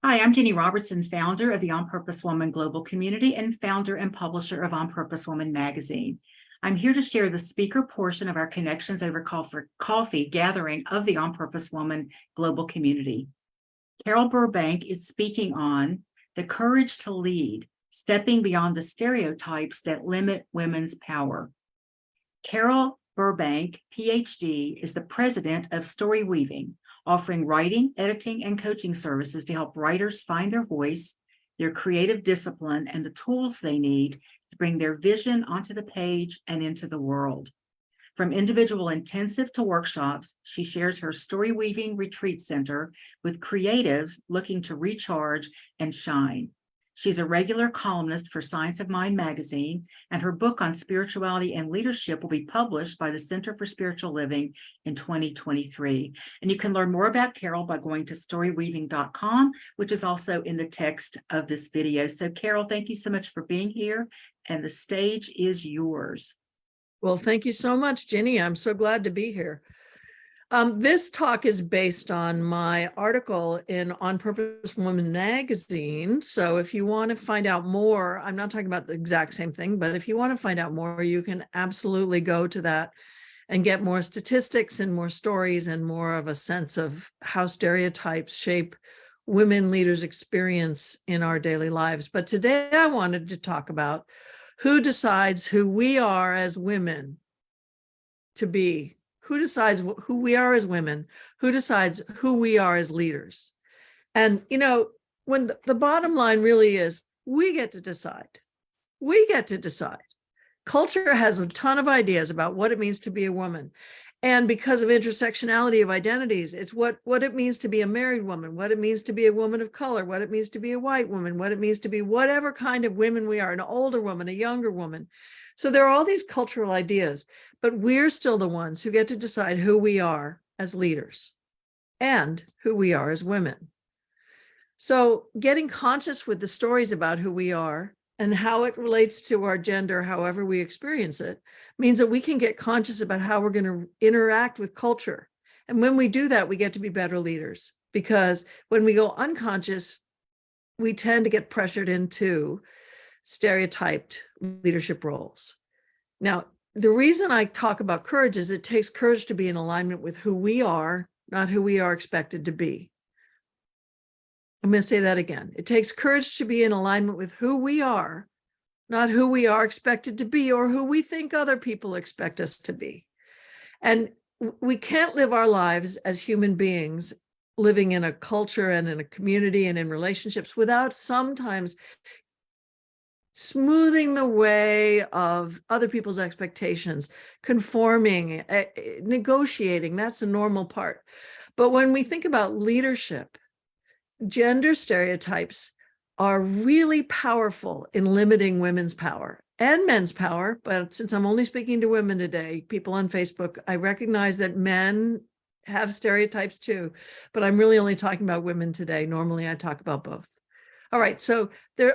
Hi, I'm Jenny Robertson, founder of the On Purpose Woman Global Community and founder and publisher of On Purpose Woman magazine. I'm here to share the speaker portion of our Connections Over Coffee gathering of the On Purpose Woman Global Community. Carol Burbank is speaking on the courage to lead, stepping beyond the stereotypes that limit women's power. Carol Burbank, Ph.D., is the president of Storyweaving, offering writing, editing, and coaching services to help writers find their voice, their creative discipline, and the tools they need to bring their vision onto the page and into the world. From individual intensive to workshops, she shares her Storyweaving Retreat Center with creatives looking to recharge and shine. She's a regular columnist for Science of Mind magazine, and her book on spirituality and leadership will be published by the Center for Spiritual Living in 2023. And you can learn more about Carol by going to storyweaving.com, which is also in the text of this video. So Carol, thank you so much for being here, and the stage is yours. Well, thank you so much, Ginny. I'm so glad to be here. This talk is based on my article in On Purpose Woman magazine. So if you want to find out more, I'm not talking about the exact same thing, but if you want to find out more, you can absolutely go to that and get more statistics and more stories and more of a sense of how stereotypes shape women leaders' experience in our daily lives. But today I wanted to talk about who decides who we are as women to be. Who decides who we are as women? Who decides who we are as leaders? And, you know, when the bottom line really is, we get to decide. We get to decide. Culture has a ton of ideas about what it means to be a woman. And because of intersectionality of identities, it's what it means to be a married woman, what it means to be a woman of color, what it means to be a white woman, what it means to be whatever kind of women we are, an older woman, a younger woman. So there are all these cultural ideas, but we're still the ones who get to decide who we are as leaders and who we are as women. So getting conscious with the stories about who we are and how it relates to our gender, however we experience it, means that we can get conscious about how we're going to interact with culture. And when we do that, we get to be better leaders, because when we go unconscious, we tend to get pressured into stereotyped leadership roles. Now, the reason I talk about courage is it takes courage to be in alignment with who we are, not who we are expected to be. I'm going to say that again. It takes courage to be in alignment with who we are, not who we are expected to be or who we think other people expect us to be. And we can't live our lives as human beings living in a culture and in a community and in relationships without sometimes smoothing the way of other people's expectations, conforming, negotiating. That's a normal part. But when we think about leadership, gender stereotypes are really powerful in limiting women's power and men's power. But since I'm only speaking to women today, people on Facebook, I recognize that men have stereotypes too, but I'm really only talking about women today. Normally I talk about both. All right, so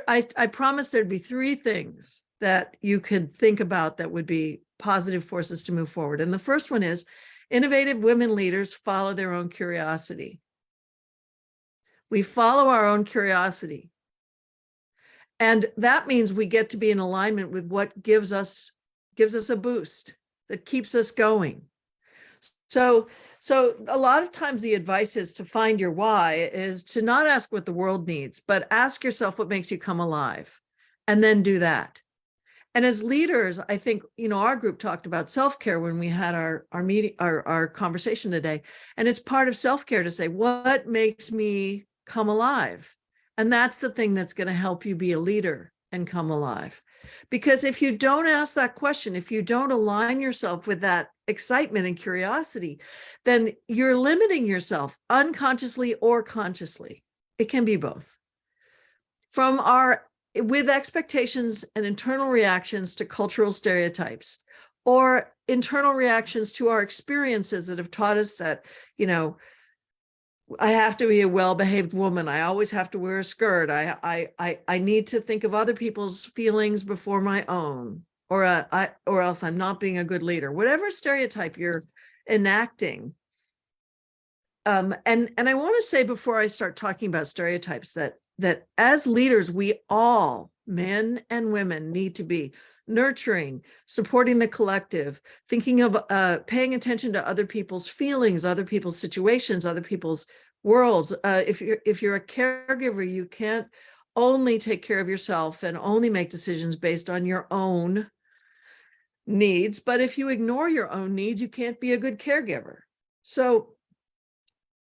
I promised there'd be three things that you could think about that would be positive forces to move forward. And the first one is innovative women leaders follow their own curiosity. We follow our own curiosity. And that means we get to be in alignment with what gives us a boost, that keeps us going. So a lot of times the advice is to find your why is to not ask what the world needs, but ask yourself what makes you come alive, and then do that. And as leaders, I think, you know, our group talked about self-care when we had our meeting, our conversation today. And it's part of self-care to say, what makes me come alive? And that's the thing that's going to help you be a leader and come alive. Because if you don't ask that question, if you don't align yourself with that excitement and curiosity, then you're limiting yourself unconsciously or consciously. It can be both. With expectations and internal reactions to cultural stereotypes, or internal reactions to our experiences that have taught us that, you know, I have to be a well-behaved woman. I always have to wear a skirt. I need to think of other people's feelings before my own, or else I'm not being a good leader. Whatever stereotype you're enacting, And I want to say before I start talking about stereotypes that as leaders, we all, men and women, need to be nurturing, supporting the collective, thinking of paying attention to other people's feelings, other people's situations, other people's worlds. If you're a caregiver, you can't only take care of yourself and only make decisions based on your own needs. But if you ignore your own needs, you can't be a good caregiver. So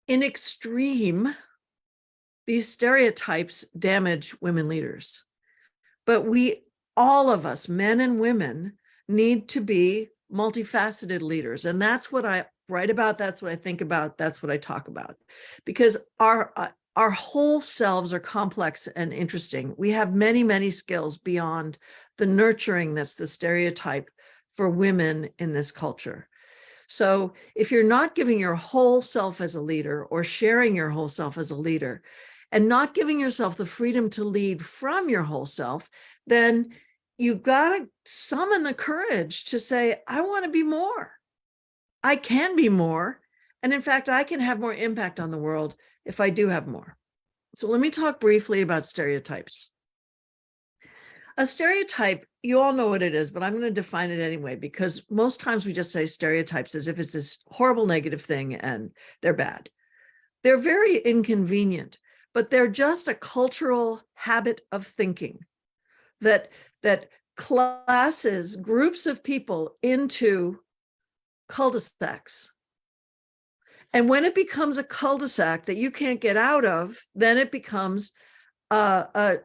in extreme, these stereotypes damage women leaders. But all of us, men and women, need to be multifaceted leaders. And that's what I write about. That's what I think about. That's what I talk about. Because our whole selves are complex and interesting. We have many, many skills beyond the nurturing that's the stereotype for women in this culture. So if you're not giving your whole self as a leader or sharing your whole self as a leader and not giving yourself the freedom to lead from your whole self, then you got to summon the courage to say, I want to be more. I can be more. And in fact, I can have more impact on the world if I do have more. So let me talk briefly about stereotypes. A stereotype, you all know what it is, but I'm going to define it anyway, because most times we just say stereotypes as if it's this horrible negative thing and they're bad. They're very inconvenient, but they're just a cultural habit of thinking that classes groups of people into cul-de-sacs. And when it becomes a cul-de-sac that you can't get out of, then it becomes a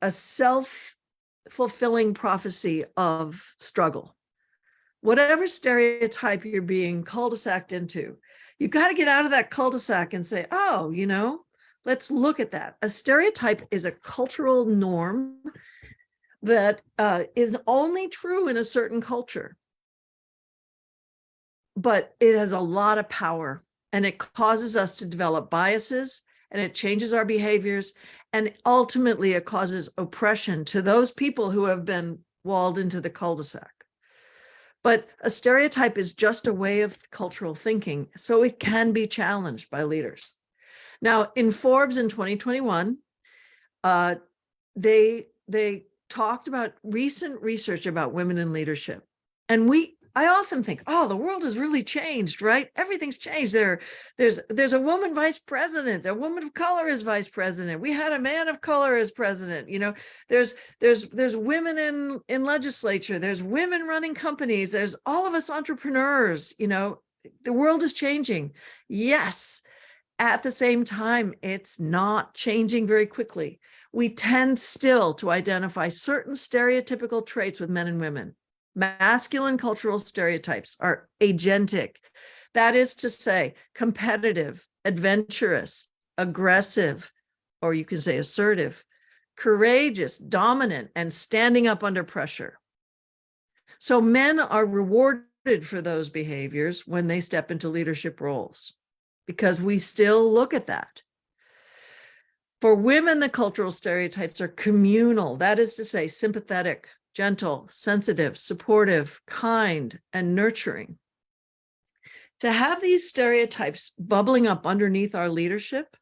self-fulfilling prophecy of struggle. Whatever stereotype you're being cul-de-saced into, you got to get out of that cul-de-sac and say, oh, let's look at that. A stereotype is a cultural norm that is only true in a certain culture. But it has a lot of power, and it causes us to develop biases, and it changes our behaviors, and ultimately it causes oppression to those people who have been walled into the cul-de-sac. But a stereotype is just a way of cultural thinking, so it can be challenged by leaders. Now, in Forbes in 2021, they talked about recent research about women in leadership. And I often think, oh, the world has really changed, right? Everything's changed. There's a woman vice president, a woman of color as vice president. We had a man of color as president. There's women in legislature. There's women running companies. There's all of us entrepreneurs. The world is changing. Yes. At the same time, it's not changing very quickly. We tend still to identify certain stereotypical traits with men and women. Masculine cultural stereotypes are agentic. That is to say, competitive, adventurous, aggressive, or you can say assertive, courageous, dominant, and standing up under pressure. So men are rewarded for those behaviors when they step into leadership roles, because we still look at that. For women, the cultural stereotypes are communal. That is to say, sympathetic, gentle, sensitive, supportive, kind, and nurturing. To have these stereotypes bubbling up underneath our leadership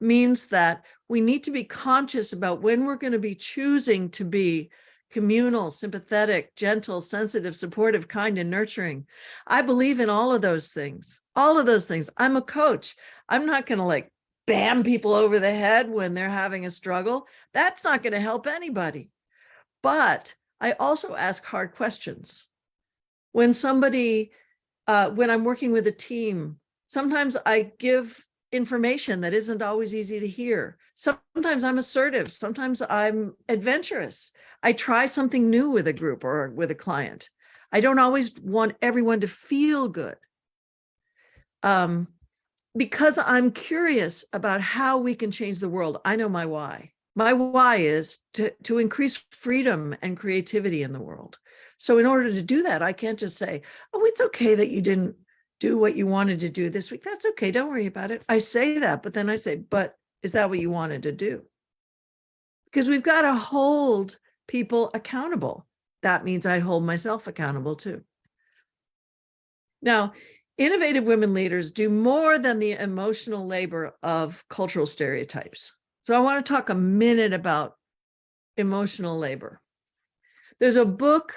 means that we need to be conscious about when we're going to be choosing to be communal, sympathetic, gentle, sensitive, supportive, kind, and nurturing. I believe in all of those things. All of those things. I'm a coach. I'm not going to bam people over the head when they're having a struggle. That's not going to help anybody. But I also ask hard questions. When I'm working with a team, sometimes I give information that isn't always easy to hear. Sometimes I'm assertive. Sometimes I'm adventurous. I try something new with a group or with a client. I don't always want everyone to feel good. Because I'm curious about how we can change the world. I know my why. My why is to increase freedom and creativity in the world. So in order to do that, I can't just say, oh, it's okay that you didn't do what you wanted to do this week. That's okay. Don't worry about it. I say that, but then I say, but is that what you wanted to do? Because we've got to hold people accountable. That means I hold myself accountable too. Now, Innovative women leaders do more than the emotional labor of cultural stereotypes. So I want to talk a minute about emotional labor. There's a book,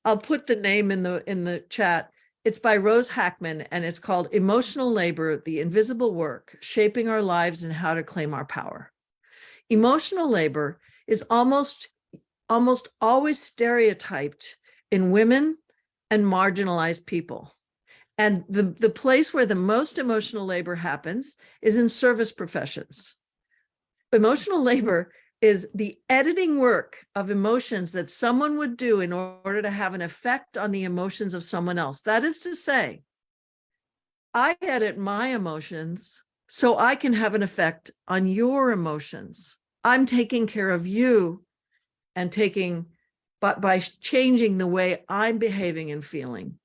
I'll put the name in the chat. It's by Rose Hackman, and it's called Emotional Labor, The Invisible Work, Shaping Our Lives and How to Claim Our Power. Emotional labor is almost always stereotyped in women and marginalized people. And the place where the most emotional labor happens is in service professions. Emotional labor is the editing work of emotions that someone would do in order to have an effect on the emotions of someone else. That is to say, I edit my emotions so I can have an effect on your emotions. I'm taking care of you and by changing the way I'm behaving and feeling.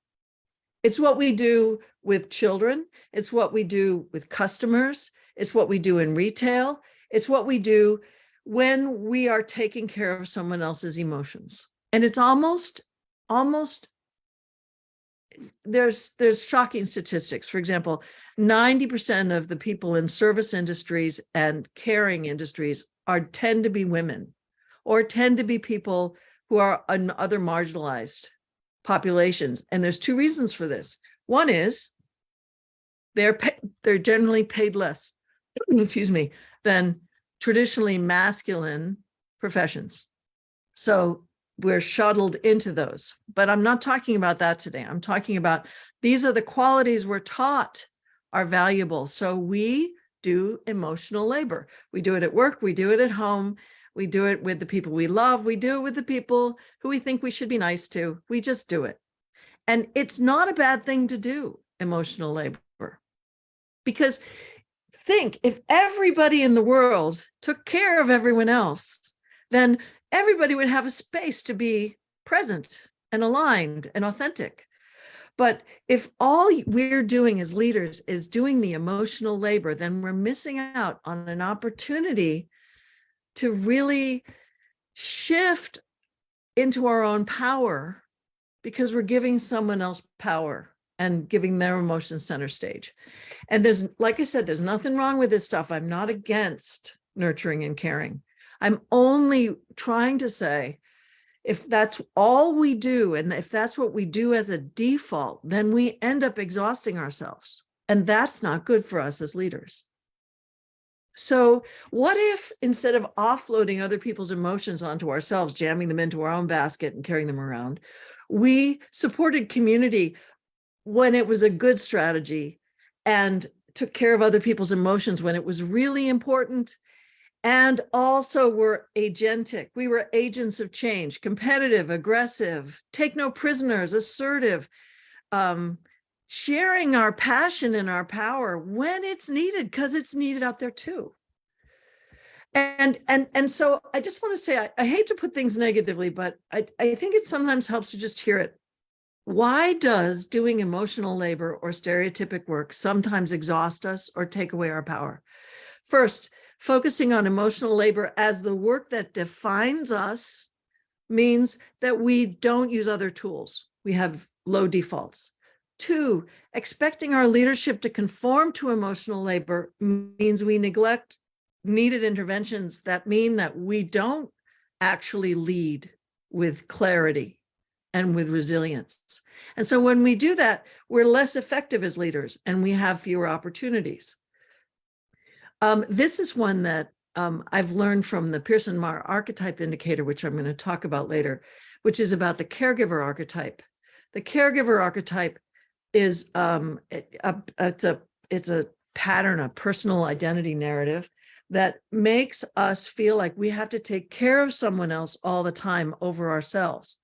It's what we do with children. It's what we do with customers. It's what we do in retail. It's what we do when we are taking care of someone else's emotions. And it's almost there's shocking statistics. For example, 90% of the people in service industries and caring industries tend to be women, or tend to be people who are in other marginalized populations. And there's two reasons for this. One is they're generally paid less, excuse me, than traditionally masculine professions. So we're shuttled into those. But I'm not talking about that today. I'm talking about these are the qualities we're taught are valuable. So we do emotional labor. We do it at work. We do it at home. We do it with the people we love. We do it with the people who we think we should be nice to. We just do it. And it's not a bad thing to do, emotional labor. Because think, if everybody in the world took care of everyone else, then everybody would have a space to be present and aligned and authentic. But if all we're doing as leaders is doing the emotional labor, then we're missing out on an opportunity to really shift into our own power, because we're giving someone else power and giving their emotions center stage. And there's, like I said, there's nothing wrong with this stuff. I'm not against nurturing and caring. I'm only trying to say, if that's all we do, and if that's what we do as a default, then we end up exhausting ourselves. And that's not good for us as leaders. So what if, instead of offloading other people's emotions onto ourselves, jamming them into our own basket and carrying them around, we supported community when it was a good strategy and took care of other people's emotions when it was really important, and also were agentic. We were agents of change, competitive, aggressive, take no prisoners, assertive, sharing our passion and our power when it's needed, because it's needed out there too. And so I just want to say, I hate to put things negatively, but I think it sometimes helps to just hear it. Why does doing emotional labor or stereotypic work sometimes exhaust us or take away our power? First, focusing on emotional labor as the work that defines us means that we don't use other tools. We have low defaults. Two, expecting our leadership to conform to emotional labor means we neglect needed interventions that mean that we don't actually lead with clarity and with resilience. And so when we do that, we're less effective as leaders and we have fewer opportunities. This is one that I've learned from the Pearson-Marr archetype indicator, which I'm going to talk about later, which is about the caregiver archetype. The caregiver archetype is it's a pattern, a personal identity narrative that makes us feel like we have to take care of someone else all the time over ourselves.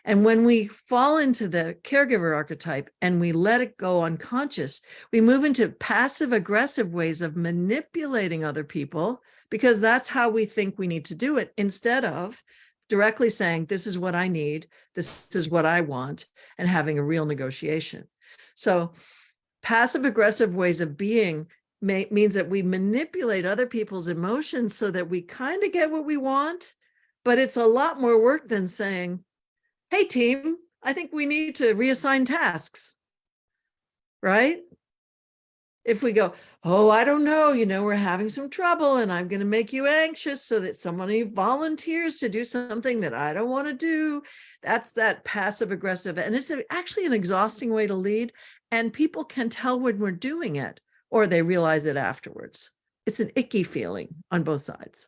And when we fall into the caregiver archetype and we let it go unconscious, we move into passive aggressive ways of manipulating other people, because that's how we think we need to do it, instead of directly saying, this is what I need, this is what I want, and having a real negotiation. So passive aggressive ways of being means that we manipulate other people's emotions so that we kind of get what we want, but it's a lot more work than saying, hey team, I think we need to reassign tasks. right? If we go, oh, I don't know, we're having some trouble and I'm going to make you anxious so that somebody volunteers to do something that I don't want to do. That's that passive aggressive. And it's actually an exhausting way to lead. And people can tell when we're doing it, or they realize it afterwards. It's an icky feeling on both sides.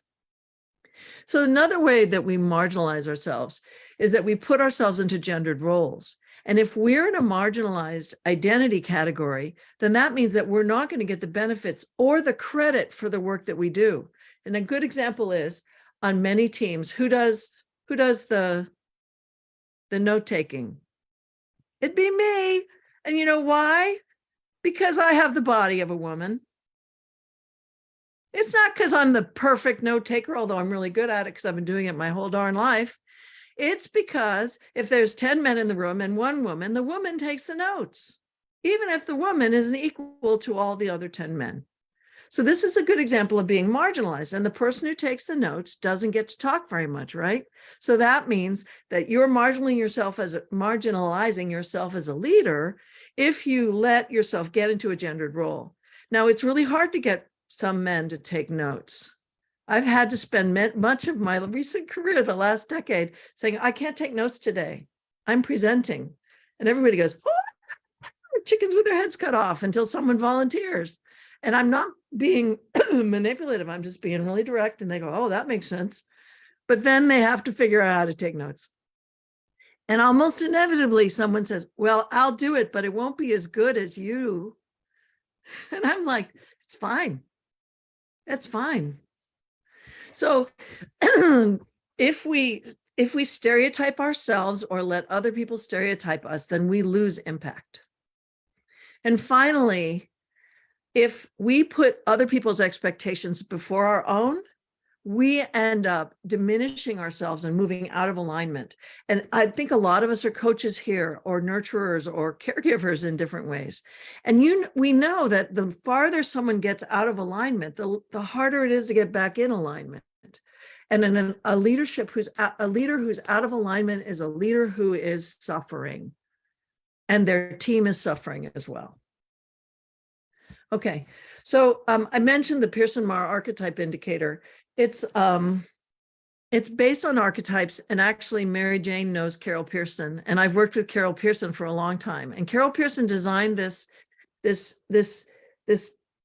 So another way that we marginalize ourselves is that we put ourselves into gendered roles. And if we're in a marginalized identity category, then that means that we're not going to get the benefits or the credit for the work that we do. And a good example is on many teams, who does the note-taking? It'd be me. And you know why? Because I have the body of a woman. It's not because I'm the perfect note taker, although I'm really good at it because I've been doing it my whole darn life. It's because if there's 10 men in the room and one woman, the woman takes the notes, even if the woman isn't equal to all the other 10 men. So this is a good example of being marginalized. And the person who takes the notes doesn't get to talk very much, right? So that means that you're marginalizing yourself as a leader if you let yourself get into a gendered role. Now, it's really hard to get some men to take notes. I've had to spend much of my recent career, the last decade, saying, I can't take notes today. I'm presenting. And everybody goes, oh, chickens with their heads cut off until someone volunteers. And I'm not being manipulative. I'm just being really direct. And they go, oh, that makes sense. But then they have to figure out how to take notes. And almost inevitably, someone says, well, I'll do it, but it won't be as good as you. And I'm like, it's fine. That's fine. So if we stereotype ourselves or let other people stereotype us, then we lose impact. And finally, if we put other people's expectations before our own, we end up diminishing ourselves and moving out of alignment. And I think a lot of us are coaches here, or nurturers, or caregivers in different ways. And we know that the farther someone gets out of alignment, the harder it is to get back in alignment. And a leader who's out of alignment is a leader who is suffering, and their team is suffering as well. Okay, so I mentioned the Pearson-Marr archetype indicator. It's based on archetypes, and actually Mary Jane knows Carol Pearson, and I've worked with Carol Pearson for a long time. And Carol Pearson designed this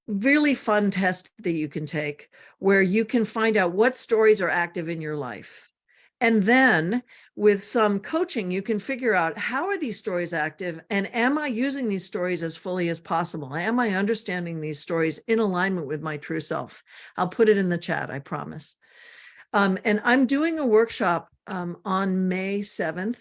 really fun test that you can take, where you can find out what stories are active in your life. And then with some coaching, you can figure out, how are these stories active? And am I using these stories as fully as possible? Am I understanding these stories in alignment with my true self? I'll put it in the chat, I promise. And I'm doing a workshop on May 7th.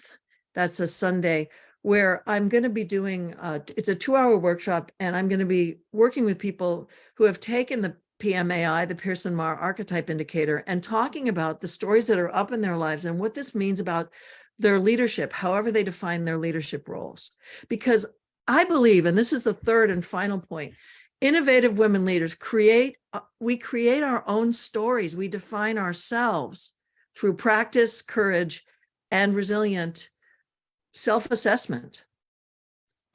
That's a Sunday, where I'm going to be doing, it's a 2-hour workshop, and I'm going to be working with people who have taken the PMAI, the Pearson-Marr archetype indicator, and talking about the stories that are up in their lives and what this means about their leadership, however they define their leadership roles. Because I believe, and this is the third and final point, innovative women leaders we create our own stories. We define ourselves through practice, courage, and resilient self-assessment.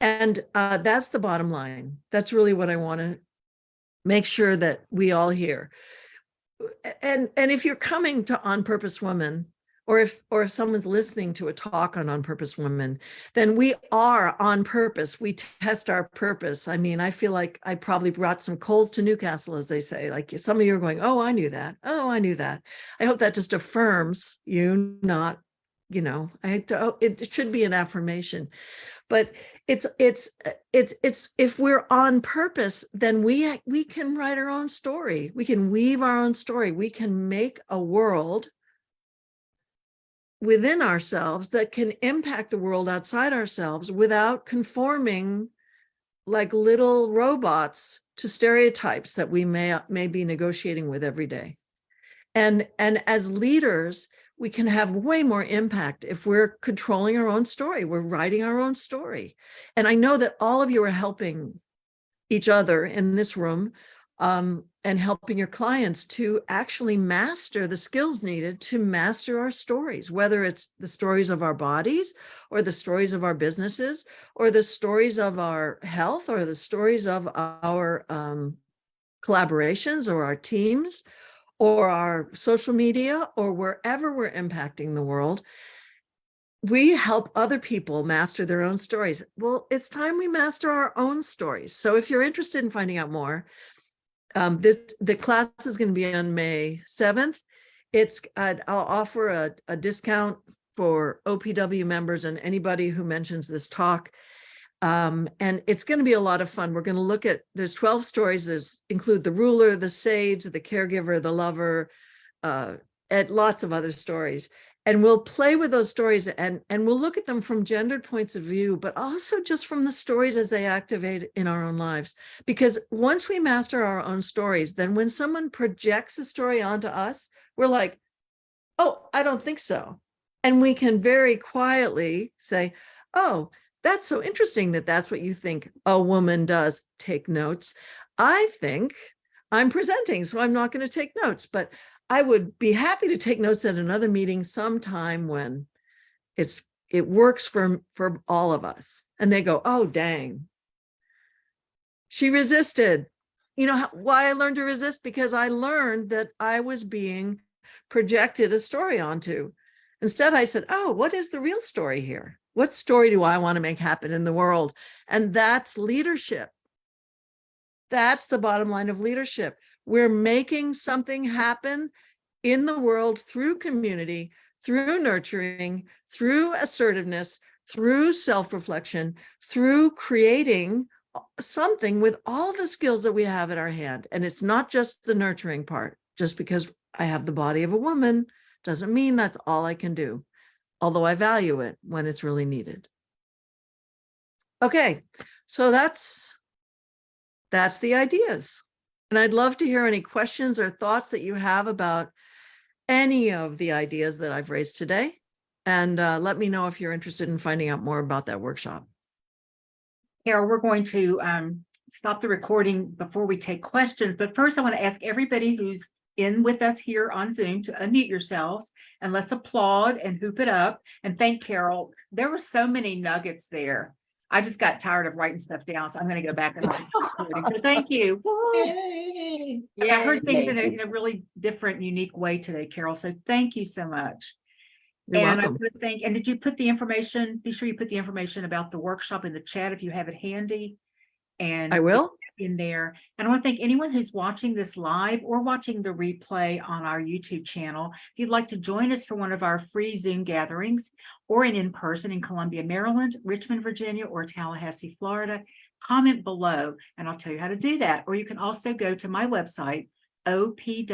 And that's the bottom line. That's really what I want to make sure that we all hear. And if you're coming to On Purpose Women, or if someone's listening to a talk on Purpose Women, then we are on purpose. We test our purpose. I mean, I feel like I probably brought some coals to Newcastle, as they say. Like, some of you are going, oh, I knew that. Oh, I knew that. I hope that just affirms you, not, it should be an affirmation. But it's if we're on purpose, then we can write our own story. We can weave our own story. We can make a world within ourselves that can impact the world outside ourselves without conforming like little robots to stereotypes that we may be negotiating with every day. And as leaders, we can have way more impact if we're controlling our own story. We're writing our own story. And I know that all of you are helping each other in this room and helping your clients to actually master the skills needed to master our stories, whether it's the stories of our bodies or the stories of our businesses or the stories of our health or the stories of our collaborations or our teams or our social media or wherever we're impacting the world. We help other people master their own stories. Well, it's time we master our own stories. So if you're interested in finding out more, the class is going to be on May 7th. I'll offer a discount for OPW members and anybody who mentions this talk. And it's going to be a lot of fun. We're going to look at, there's 12 stories. Include the ruler, the sage, the caregiver, the lover, and lots of other stories. And we'll play with those stories and we'll look at them from gendered points of view, but also just from the stories as they activate in our own lives. Because once we master our own stories, then when someone projects a story onto us, we're like, oh, I don't think so. And we can very quietly say, oh, that's so interesting that that's what you think a woman does. Take notes. I think I'm presenting, so I'm not going to take notes, but I would be happy to take notes at another meeting sometime when it works for all of us. And they go, oh, dang. She resisted. You know why I learned to resist? Because I learned that I was being projected a story onto. Instead, I said, oh, what is the real story here? What story do I want to make happen in the world? And that's leadership. That's the bottom line of leadership. We're making something happen in the world through community, through nurturing, through assertiveness, through self-reflection, through creating something with all the skills that we have at our hand. And it's not just the nurturing part. Just because I have the body of a woman doesn't mean that's all I can do, although I value it when it's really needed. Okay, so that's the ideas. And I'd love to hear any questions or thoughts that you have about any of the ideas that I've raised today. And let me know if you're interested in finding out more about that workshop. Carol, we're going to stop the recording before we take questions. But first, I want to ask everybody who's in with us here on Zoom to unmute yourselves and let's applaud and hoop it up. And thank Carol. There were so many nuggets there. I just got tired of writing stuff down, so I'm going to go back and write the recording. So thank you. Yay. I heard things in Yay. a really different, unique way today, Carol. So thank you so much. You're And welcome. I would think, and did you put the information, be sure you put the information about the workshop in the chat if you have it handy. And I will. in there. And I want to thank anyone who's watching this live or watching the replay on our YouTube channel. If you'd like to join us for one of our free Zoom gatherings or in person in Columbia, Maryland, Richmond, Virginia, or Tallahassee, Florida, comment below and I'll tell you how to do that. Or you can also go to my website, opwgc.com,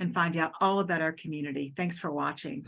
and find out all about our community. Thanks for watching.